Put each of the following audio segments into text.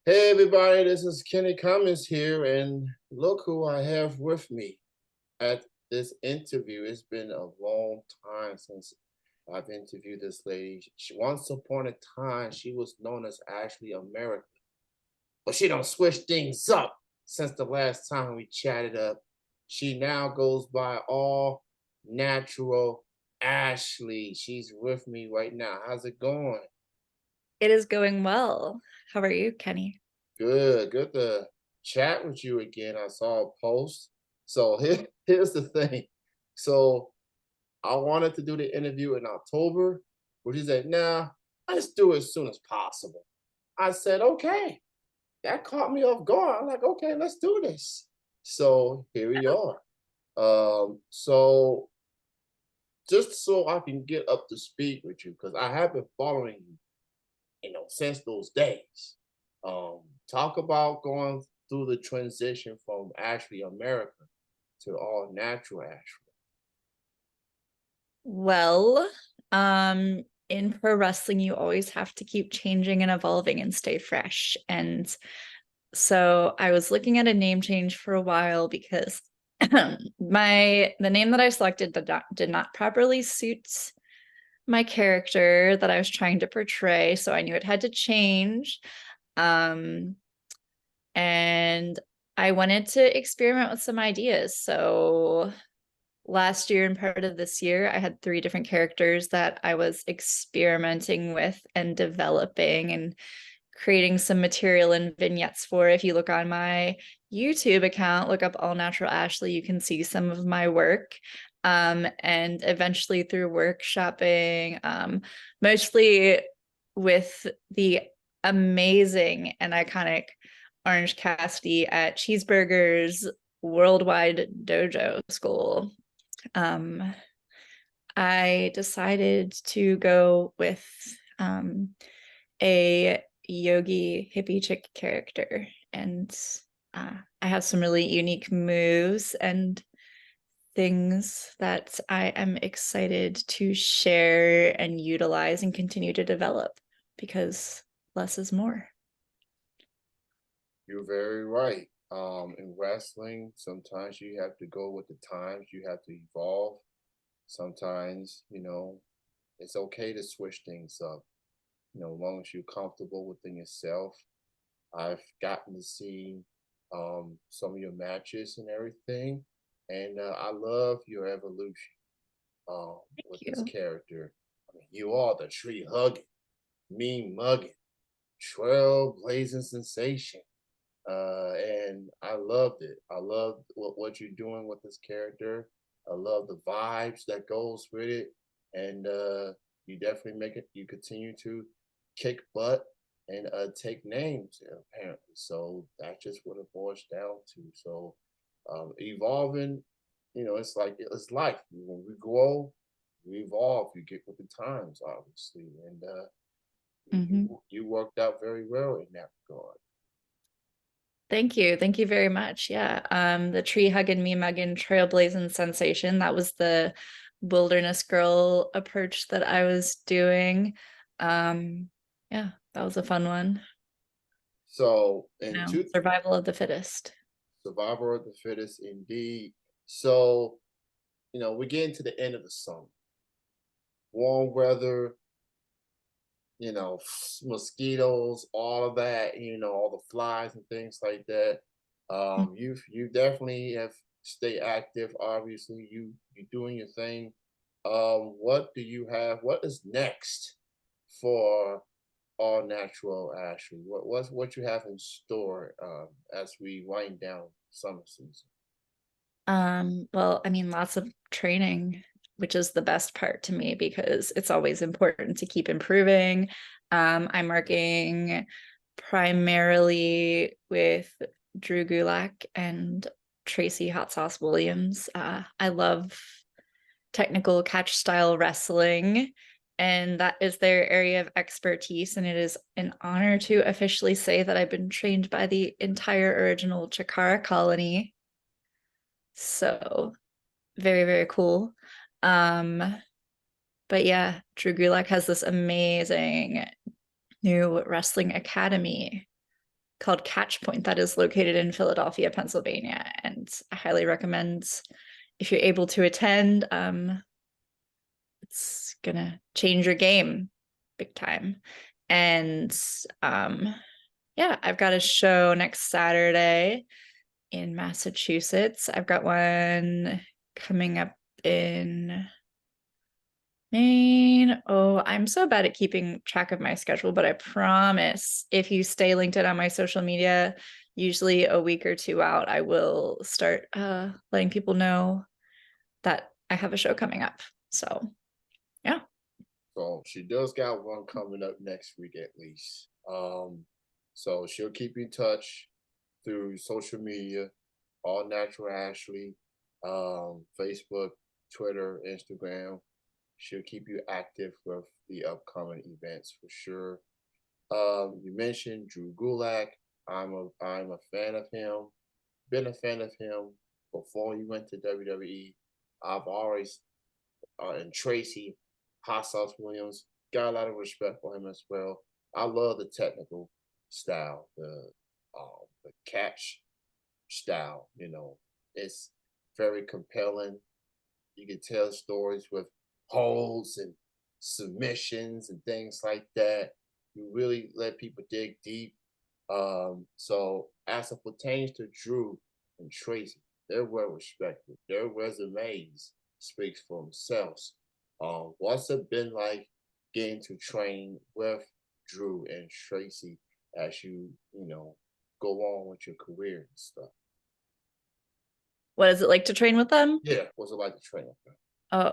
Hey everybody, this is Kenny Cummins here, and look who I have with me at this interview. It's been a long time since I've interviewed this lady. Once upon a time, she was known as Ashley America, but she don't switch things up since the last time we chatted up. She now goes by All Natural Ashley. She's with me right now. How's it going? It is going well. How are you, Kenny? Good to chat with you again. I saw a post. So here's the thing. So I wanted to do the interview in October, but he said, nah, let's do it as soon as possible. I said, okay. That caught me off guard. I'm like, okay, let's do this. So here we are. So just so I can get up to speed with you, because I have been following you, since those days. Talk about going through the transition from Ashley America to All Natural Ashley. Well, in pro wrestling, you always have to keep changing and evolving and stay fresh. And so I was looking at a name change for a while because the name that I selected did not properly suit my character that I was trying to portray. So I knew it had to change. Um, and I wanted to experiment with some ideas. So last year and part of this year, I had three different characters that I was experimenting with and developing and creating some material and vignettes for. If you look on my YouTube account, look up All Natural Ashley, you can see some of my work. And eventually through workshopping, mostly with the amazing and iconic Orange Cassidy at Cheeseburgers Worldwide Dojo School. Um, I decided to go with a yogi hippie chick character, and I have some really unique moves and things that I am excited to share and utilize and continue to develop because less is more. You're very right. In wrestling, sometimes you have to go with the times, you have to evolve. Sometimes, it's okay to switch things up, as long as you're comfortable within yourself. I've gotten to see some of your matches and everything, and I love your evolution Thank with this you. character. I mean, you are the tree hugging, mean mugging, trailblazing sensation. And I loved it. I loved what you're doing with this character. I love the vibes that goes with it. And you definitely make it, you continue to kick butt and take names, apparently. So that's just what it boils down to. So evolving, it's like it's life. When we grow, we evolve. You get with the times, obviously, and Mhm. you worked out very well in that regard. Thank you. Thank you very much. Yeah. The tree hugging me mugging trailblazing sensation. That was the wilderness girl approach that I was doing. Yeah, that was a fun one. So, You in know, two, survival of the fittest. survival of the fittest, indeed. So, we get into the end of the summer, warm weather, mosquitoes, all of that, all the flies and things like that. You definitely have stay active. Obviously, you doing your thing. What do you have? What is next for All Natural Ashley? What you have in store as we wind down summer season? Well, I mean, lots of training, which is the best part to me because it's always important to keep improving. I'm working primarily with Drew Gulak and Tracy Hot Sauce Williams. I love technical catch style wrestling, and that is their area of expertise. And it is an honor to officially say that I've been trained by the entire original Chikara colony. So very, very cool. Um, but yeah, Drew Gulak has this amazing new wrestling academy called Catch Point that is located in Philadelphia, Pennsylvania. And I highly recommend if you're able to attend. It's gonna change your game big time. And yeah, I've got a show next Saturday in Massachusetts. I've got one coming up in Maine. Oh, I'm so bad at keeping track of my schedule, but I promise if you stay linked in on my social media, usually a week or two out, I will start letting people know that I have a show coming up. So yeah. So she does got one coming up next week at least. So she'll keep you in touch through social media, All Natural Ashley, Facebook, Twitter, Instagram. She'll keep you active with the upcoming events for sure. You mentioned Drew Gulak. I'm a fan of him. Been a fan of him before he went to WWE. I've always and Tracy Hot Sauce Williams got a lot of respect for him as well. I love the technical style, the catch style. You know, it's very compelling. You can tell stories with holds and submissions and things like that. You really let people dig deep. So as it pertains to Drew and Tracy, they're well respected. Their resumes speaks for themselves. What's it been like getting to train with Drew and Tracy as you know, go on with your career and stuff? What is it like to train with them? Yeah, what's it like to train with them? Oh,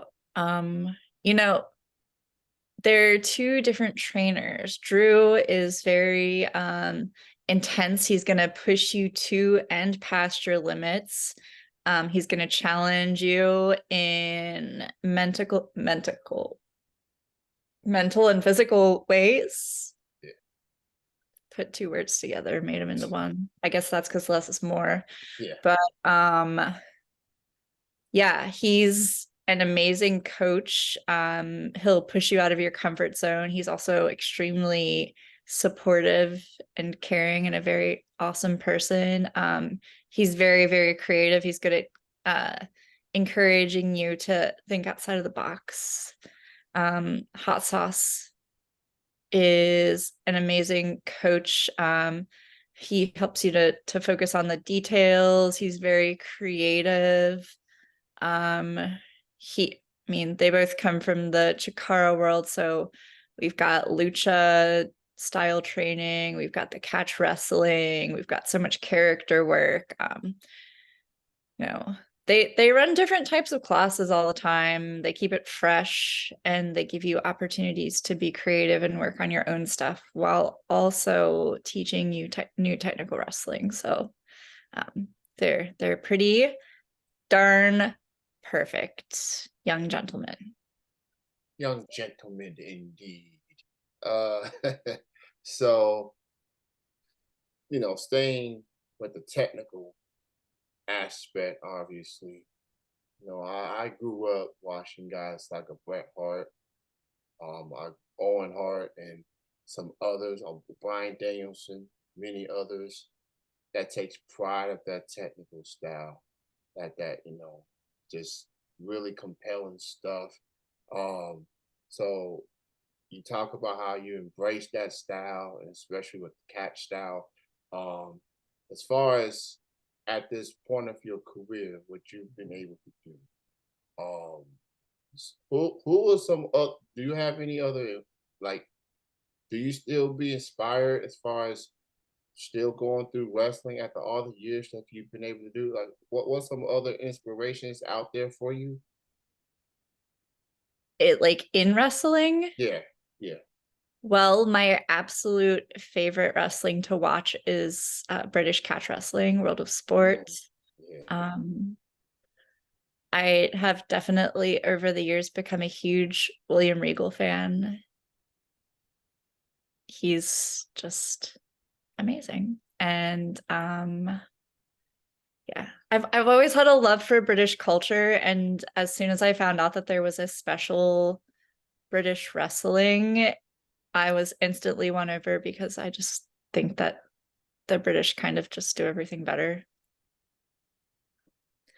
you know, they're two different trainers. Drew is very intense. He's going to push you to and past your limits. He's going to challenge you in mental and physical ways. Yeah. Put two words together, made them into one. I guess that's because less is more. Yeah. But yeah, he's an amazing coach. He'll push you out of your comfort zone. He's also extremely supportive and caring and a very awesome person. He's very, very creative. He's good at encouraging you to think outside of the box. Hot Sauce is an amazing coach. He helps you to focus on the details. He's very creative. They both come from the Chikara world, so we've got lucha style training, we've got the catch wrestling, we've got so much character work. You know, they run different types of classes all the time. They keep it fresh and they give you opportunities to be creative and work on your own stuff while also teaching you new technical wrestling. So they're pretty darn perfect young gentlemen. Young gentlemen indeed. Uh so, you know, staying with the technical aspect, obviously. You know, I grew up watching guys like a Bret Hart, Owen Hart, and some others, Brian Danielson, many others that takes pride of that technical style, that you know, just really compelling stuff. Um, so you talk about how you embrace that style, and especially with the catch style. Um, as far as at this point of your career, what you've been able to do, um, who are some? Do you have any other like? Do you still be inspired as far as still going through wrestling after all the years that you've been able to do? Like, what's some other inspirations out there for you? It like in wrestling. Yeah, yeah. Well, my absolute favorite wrestling to watch is British catch wrestling, World of Sport. Mm, yeah. I have definitely over the years become a huge William Regal fan. He's just amazing. And yeah, I've always had a love for British culture, and as soon as I found out that there was a special British wrestling, I was instantly won over because I just think that the British kind of just do everything better.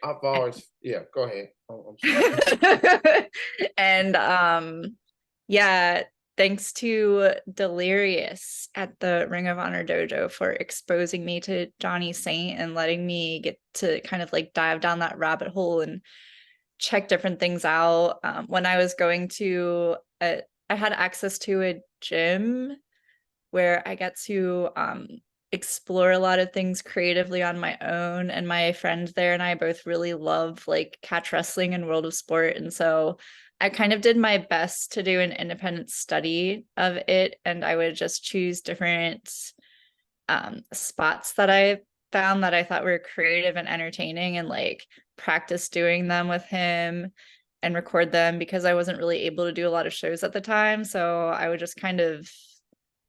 I've always, yeah, go ahead. I'm sorry. And yeah, thanks to Delirious at the Ring of Honor dojo for exposing me to Johnny Saint and letting me get to kind of like dive down that rabbit hole and check different things out. When I was going to I had access to a gym where I get to explore a lot of things creatively on my own. And my friend there and I both really love like catch wrestling and World of Sport. And so I kind of did my best to do an independent study of it. And I would just choose different spots that I found that I thought were creative and entertaining and like practice doing them with him and record them because I wasn't really able to do a lot of shows at the time. So I would just kind of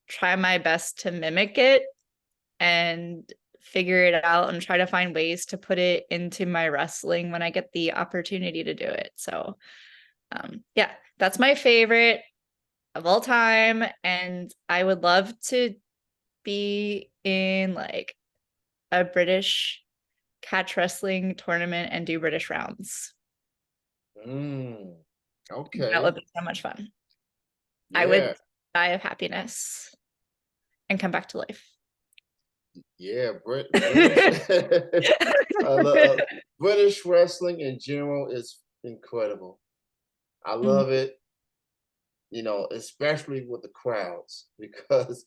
try my best to mimic it and figure it out and try to find ways to put it into my wrestling when I get the opportunity to do it. So, yeah, that's my favorite of all time. And I would love to be in like a British catch wrestling tournament and do British rounds. Mm, That would okay. be so much fun. I would Yeah. die of happiness and come back to life. Yeah. British. I love British wrestling in general is incredible. I love Mhm. it, especially with the crowds because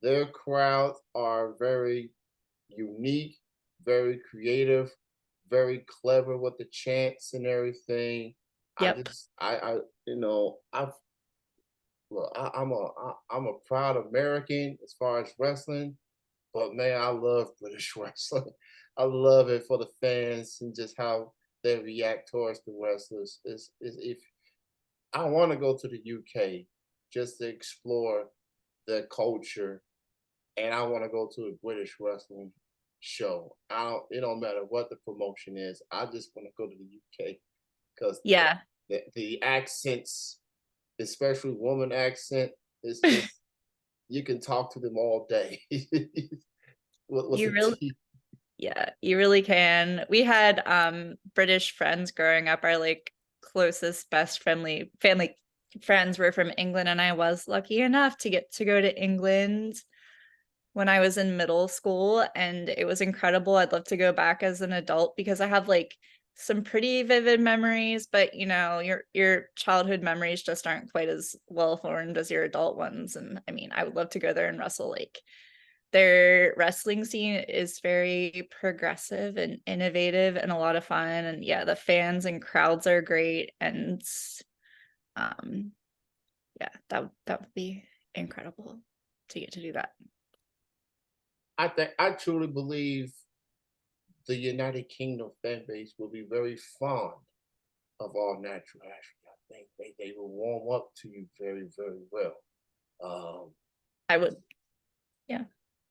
their crowds are very unique, very creative, very clever with the chants and everything. I Yep. just, I've, well, I'm a proud American as far as wrestling, but man, I love British wrestling. I love it for the fans and just how they react towards the wrestlers. Is if I want to go to the UK just to explore the culture, and I want to go to a British wrestling show. I don't. It don't matter what the promotion is. I just want to go to the UK because Yeah. the accents, especially woman accent, is just you can talk to them all day. With You the really, teeth. yeah, you really can. We had British friends growing up. Our like closest best friendly family friends were from England, and I was lucky enough to get to go to England when I was in middle school, and it was incredible. I'd love to go back as an adult because I have like some pretty vivid memories, but you know, your childhood memories just aren't quite as well formed as your adult ones. And I mean, I would love to go there and wrestle. Like their wrestling scene is very progressive and innovative and a lot of fun. And yeah, the fans and crowds are great. And um yeah, that would be incredible to get to do that. I truly believe the United Kingdom fan base will be very fond of all natural Ashley. I think they will warm up to you very, very well. Um, I would, yeah.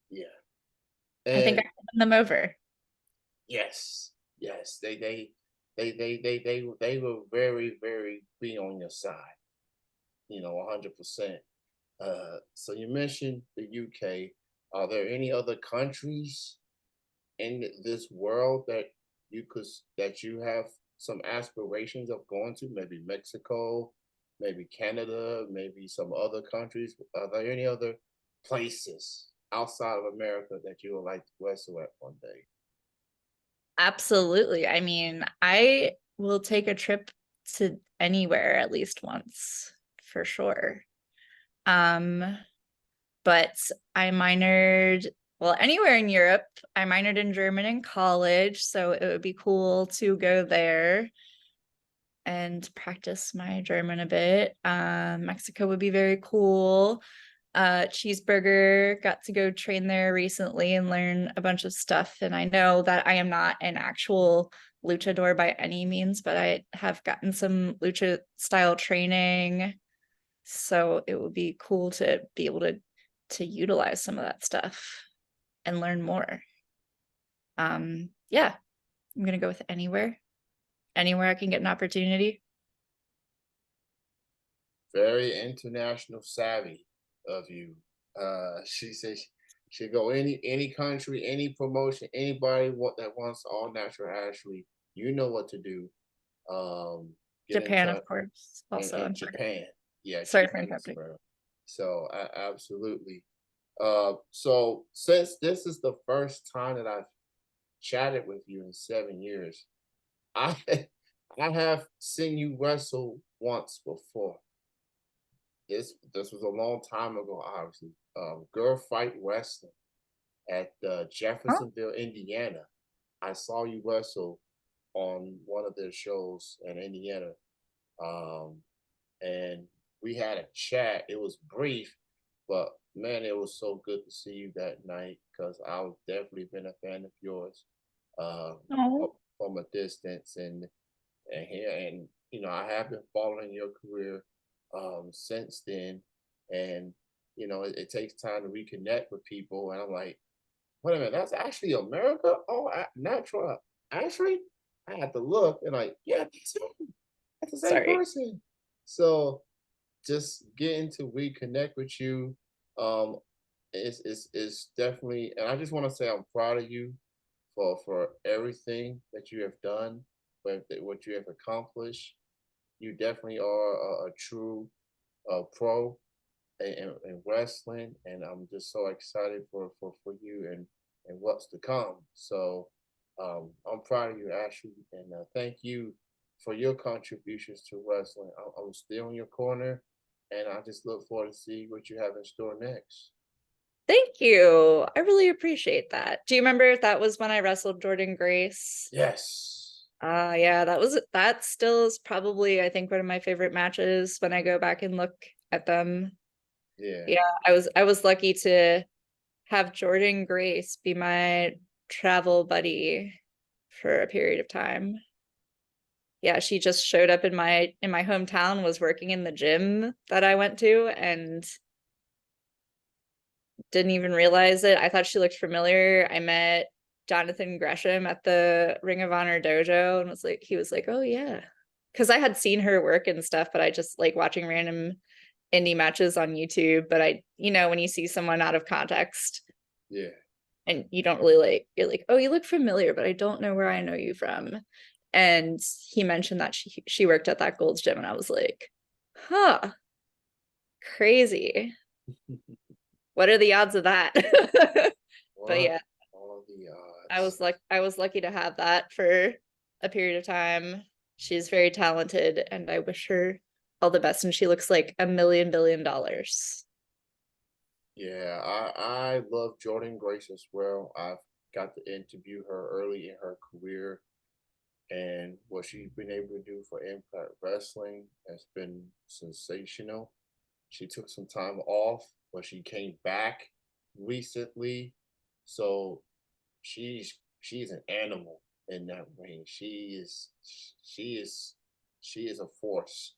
yeah. I think I And won them over. yes, yes, they will very, very be on your side, 100%. So you mentioned the UK. Are there any other countries in this world that you have some aspirations of going to? Maybe Mexico, maybe Canada, maybe some other countries. Are there any other places outside of America that you would like to wrestle at one day? Absolutely. I mean, I will take a trip to anywhere at least once for sure. Um, but I minored, well, anywhere in Europe. I minored in German in college, so it would be cool to go there and practice my German a bit. Mexico would be very cool. Cheeseburger, got to go train there recently and learn a bunch of stuff. And I know that I am not an actual luchador by any means, but I have gotten some lucha style training. So it would be cool to be able to utilize some of that stuff and learn more. Yeah, I'm gonna go with anywhere. Anywhere I can get an opportunity. Very international savvy of you. She says Should go any country, any promotion, anybody that wants all natural Ashley, you know what to do. Um, get in Japan, touch of course. Also, in I'm sorry. Japan. Yeah, Sorry for Japan as interrupting. well. So absolutely. So since this is the first time that I've chatted with you in 7 years, I I have seen you wrestle once before. This was a long time ago, obviously. Girl Fight Wrestling at Huh? Jeffersonville, Indiana. I saw you wrestle on one of their shows in Indiana, um, and we had a chat. It was brief, but man, it was so good to see you that night because I've definitely been a fan of yours Oh, from a distance, and here and I have been following your career since then, and it takes time to reconnect with people, and I'm like, wait a minute, that's actually America. Oh, natural Ashley. I had to look and like, yeah, that's him. That's the same sorry. person. So just getting to reconnect with you um is definitely, and I just want to say I'm proud of you for everything that you have done, what you have accomplished. You definitely are a true pro in wrestling, and I'm just so excited for you and what's to come. So I'm proud of you, Ashley, and thank you for your contributions to wrestling. I'm still in your corner, and I just look forward to see what you have in store next. Thank you. I really appreciate that. Do you remember if that was when I wrestled Jordan Grace? Yes. Yeah, that still is probably, I think, one of my favorite matches when I go back and look at them. Yeah. Yeah, I was lucky to have Jordan Grace be my travel buddy for a period of time. Yeah, she just showed up in my hometown, was working in the gym that I went to, and didn't even realize it. I thought she looked familiar. I met Jonathan Gresham at the Ring of Honor dojo and he was like, oh yeah. Because I had seen her work and stuff, but I just like watching random indie matches on YouTube. But when you see someone out of context Yeah. and you don't really you're like, oh, you look familiar, but I don't know where I know you from. And he mentioned that she worked at that Gold's Gym, and I was like, huh, crazy. What are the odds of that? But What yeah, are the I odds? was like I was lucky to have that for a period of time. She's very talented and I wish her all the best, and she looks like $1 million billion. Yeah, I love Jordan Grace as well. I've got to interview her early in her career, and what she's been able to do for Impact Wrestling has been sensational. She took some time off, but she came back recently. So she's an animal in that ring. She is she is a force,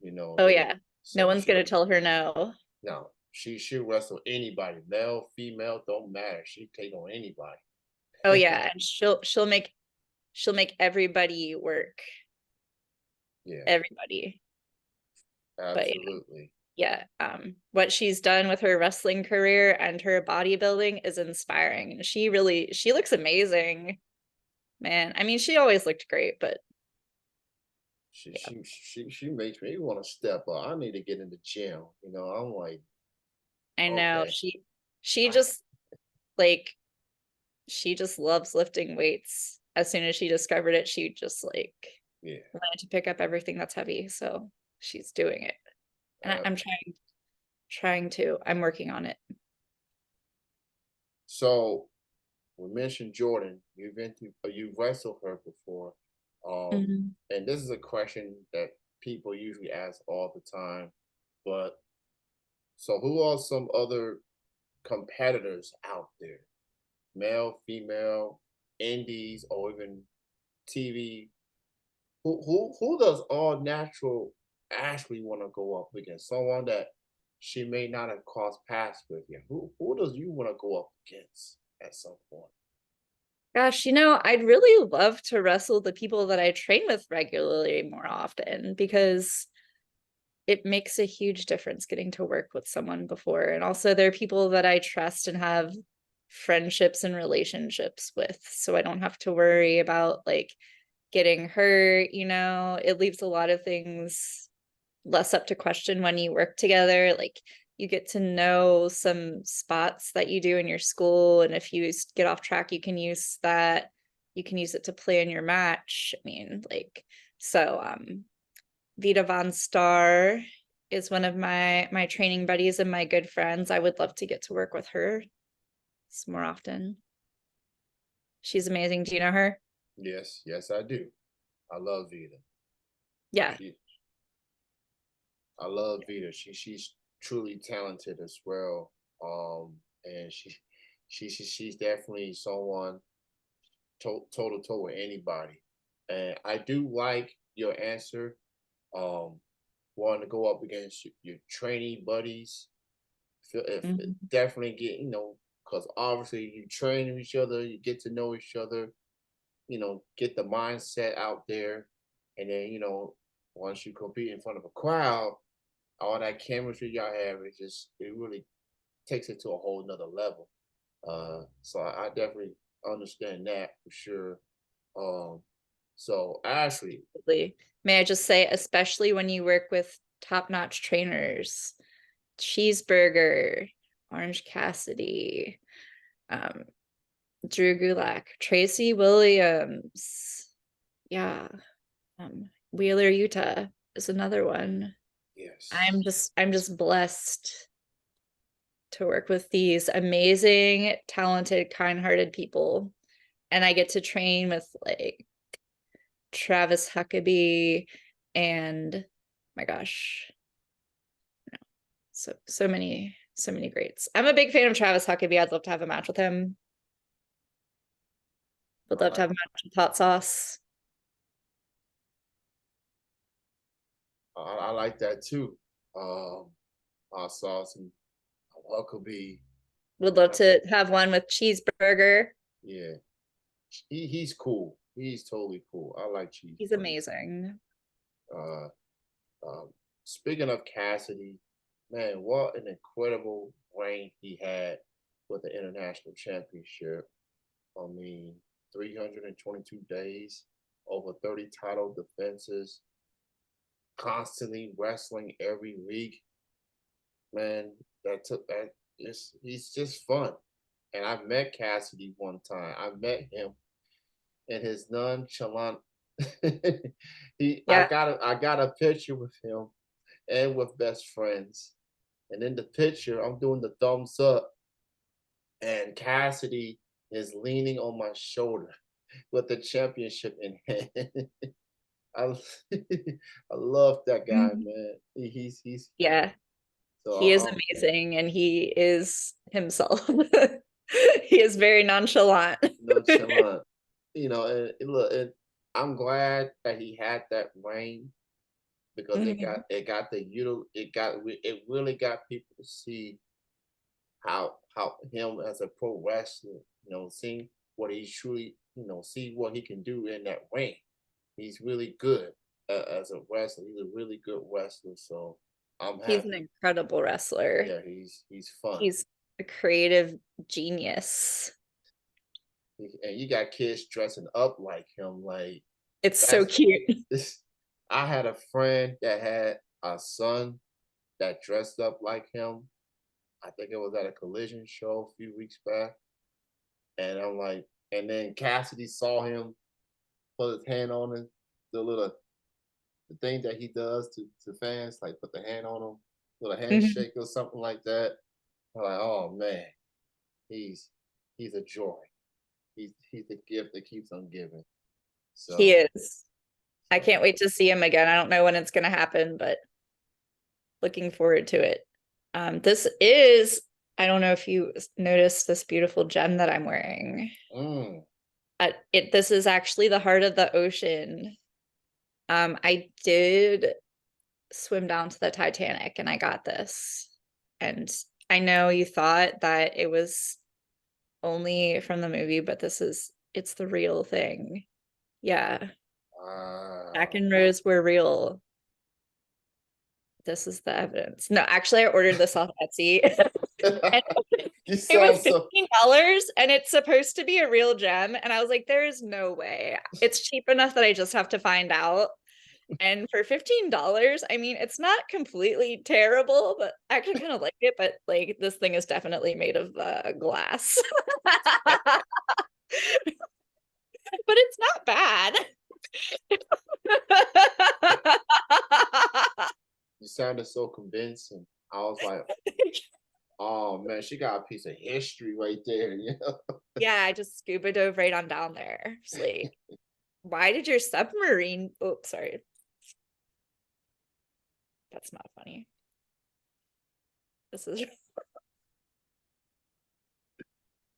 you know. Oh yeah. No So one's gonna tell her no. no, she wrestle anybody, male, female, don't matter. She take on anybody. Oh yeah, and she'll make everybody work. Yeah, Everybody. But absolutely. yeah, what she's done with her wrestling career and her bodybuilding is inspiring. And she looks amazing, man. I mean, she always looked great, but yeah, She makes me want to step up. I need to get in the gym. I'm like, I know okay, she just like she just loves lifting weights. As soon as she discovered it, she just yeah. wanted to pick up everything that's heavy. So she's doing it. And Uh, I'm trying to. I'm working on it. so we mentioned Jordan. You've wrestled her before, Mhm. and this is a question that people usually ask all the time. But so, who are some other competitors out there? Male, female, indies, or even TV. Who does all natural Ashley want to go up against? Someone that she may not have crossed paths with yet. Who does you want to go up against at some point? Gosh, I'd really love to wrestle the people that I train with regularly more often because it makes a huge difference getting to work with someone before. And also they're people that I trust and have friendships and relationships with. So I don't have to worry about like getting hurt, it leaves a lot of things less up to question when you work together. Like you get to know some spots that you do in your school. And if you get off track, you can use that. You can use it to plan your match. I mean, like, so Vita Von Star is one of my training buddies and my good friends. I would love to get to work with her more often. She's amazing. Do you know her? Yes, yes, I do. I love Vita. Yeah. I love Vita. She's truly talented as well. And she's definitely someone toe to toe with anybody. And I do like your answer. Wanting to go up against your trainee buddies. If Mhm. definitely get because obviously you train with each other, you get to know each other. Get the mindset out there, and then once you compete in front of a crowd, all that chemistry y'all have, it really takes it to a whole nother level. So I definitely understand that for sure. Um, so Ashley, Absolutely. May I just say, especially when you work with top-notch trainers, Cheeseburger, Orange Cassidy, um, Drew Gulak, Tracy Williams, yeah, Wheeler Utah is another one. I'm yes, just I'm just blessed to work with these amazing, talented, kind-hearted people. And I get to train with like Travis Huckabee and my gosh, so many greats. I'm a big fan of Travis Huckabee. I'd love to have a match with him. Would I love to like have a match with Hot Sauce. I like that too. Um, I saw some Huckabee. Would love to have one with Cheeseburger. Yeah, he's cool. He's totally cool. I like He's Cheeseburger. amazing. Uh, um, Speaking of Cassidy, man, what an incredible reign he had with the international championship. I mean, 322 days, over 30 title defenses, constantly wrestling every week. Man, he's just fun. And I met Cassidy one time. I met him and his nonchalant Yeah. I got a picture with him and with best friends. And in the picture, I'm doing the thumbs up, and Cassidy is leaning on my shoulder with the championship in hand. I I love that guy, Mhm. man. He's Yeah. so He is amazing and he is himself. He is very nonchalant. nonchalant. And look, I'm glad that he had that reign because Mhm. it really got people to see how him as a pro wrestler, seeing what he truly, see what he can do in that ring. He's really good as a wrestler. He's a really good wrestler. So I'm He's an happy. incredible wrestler. Yeah, he's fun. He's a creative genius. And you got kids dressing up like him. Like It's so that's cute. this. I had a friend that had a son that dressed up like him. I think it was at a collision show a few weeks back. And I'm like, and then Cassidy saw him put his hand on him, the little the thing that he does to fans, like put the hand on him, little Mhm. handshake or something like that. I'm like, oh man, he's he's a joy. He's the gift that keeps on giving. He So is. I so can't wait to see him again. I don't know when it's going to happen, but looking forward to it. This is, I don't know if you noticed this beautiful gem that I'm wearing. mm, This is actually the heart of the ocean. I did swim down to the Titanic and I got this. And I know you thought that it was only from the movie, but it's the real thing. Yeah. Jack wow. and Rose were real. This is the evidence. No, actually, I ordered this off Etsy. And You it was sound so. $15 and it's supposed to be a real gem. And I was like, there is no way. It's cheap enough that I just have to find out. And for $15, I mean, it's not completely terrible, but I actually kind of like it. But like, this thing is definitely made of glass. But it's not bad. You sounded so convincing. I was like, oh man, she got a piece of history right there. Yeah, I just scuba dove right on down there. It's like, why did your submarine? Oh, sorry. That's not funny. This is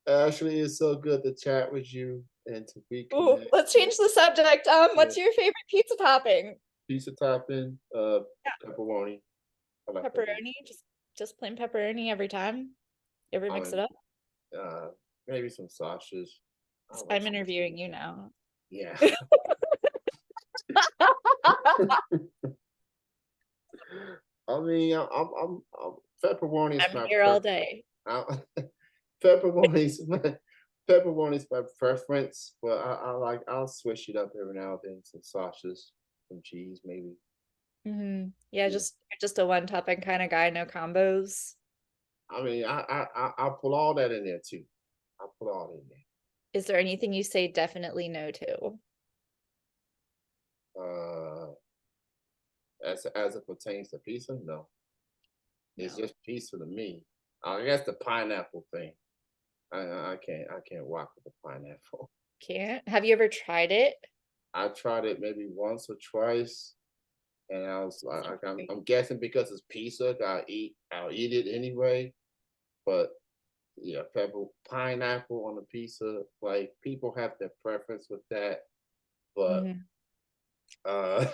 Ashley, it's so good to chat with you and to oh, reconnect. let's change the subject. Yeah. What's your favorite pizza topping? Pizza topping, pepperoni. I like Pepperoni, just plain pepperoni every time. You ever mix it up? Uh, maybe some sausages. I like I'm some interviewing sausages. you now. Yeah. I mean, I'm pepperoni is I'm my here all day. pepperoni's pepperoni's my preference, but I'll switch it up every now and then. Some sausages, some cheese, maybe. Yeah, Yeah. just a one topping kind of guy, no combos. I mean, I'll pull all that in there too. I'll put all in there. Is there anything you say definitely no to? Uh, as it pertains to pizza, no, it's No. just pizza to me. I guess the pineapple thing. I can't rock with the pineapple. Can't. Have you ever tried it? I tried it maybe once or twice, and I was like, So great. I'm guessing because it's pizza, I'll eat it anyway. But yeah, pineapple on a pizza, like people have their preference with that, but Mhm. uh,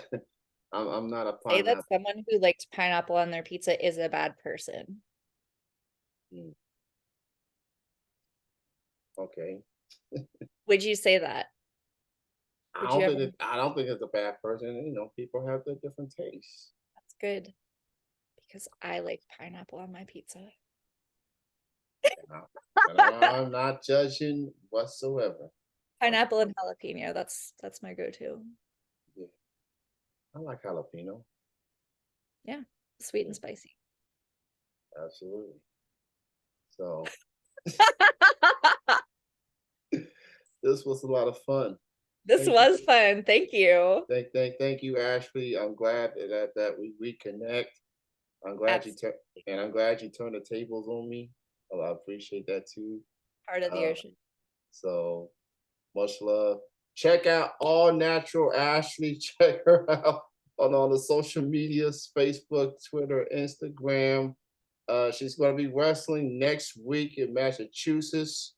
I'm not a Say that pineapple. someone who likes pineapple on their pizza is a bad person. Mm, okay, Would you say that? Would you ever? I don't think it's a bad person. You know, people have their different tastes. That's good because I like pineapple on my pizza. I'm not judging whatsoever. I'm, Pineapple and jalapeno. That's my go-to. yeah, I like jalapeno. Yeah, sweet Yeah, and spicy. absolutely. So this was a lot of fun. This Thank you. was fun. Thank you. Thank you, Ashley. I'm glad that we reconnect. I'm glad Absolutely. and I'm glad you turned the tables on me. Oh, I appreciate that too. Part of the Uh, ocean. so much love. Check out All Natural Ashley. Check her out on all the social medias: Facebook, Twitter, Instagram. She's going to be wrestling next week in Massachusetts.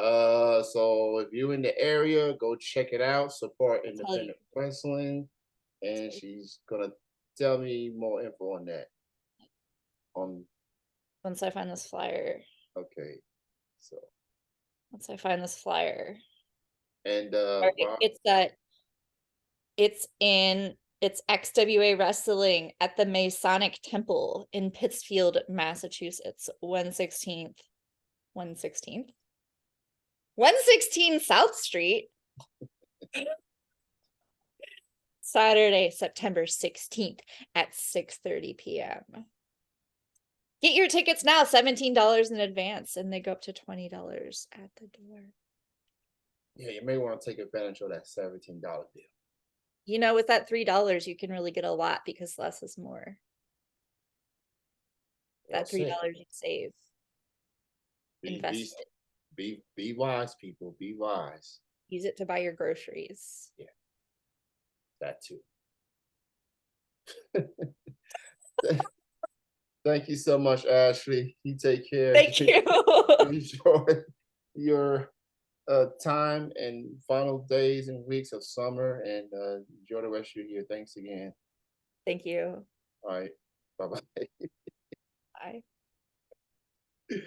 So if you're in the area, go check it out. Support I'll tell you. independent wrestling, and Tell you. she's gonna tell me more info on that. On Once I find this flyer. okay, so Once I find this flyer. and All right, it's that it's XWA Wrestling at the Masonic Temple in Pittsfield, Massachusetts, 116th. 116th? 116 South Street. Saturday, September 16th at 6:30 p.m. Get your tickets now, $17 in advance, and they go up to $20 at the door. yeah, you may want to take advantage of that $17 deal. You know, with that $3, you can really get a lot because less is more. Well That said. $3 you save, Be be invest it, be wise, people. Be wise. use it to buy your groceries. Yeah, that too. Thank you so much, Ashley. You take care. Thank you. Enjoy your time and final days and weeks of summer, and enjoy the rest of your year. Thanks again. Thank you. All right. Bye bye. Bye.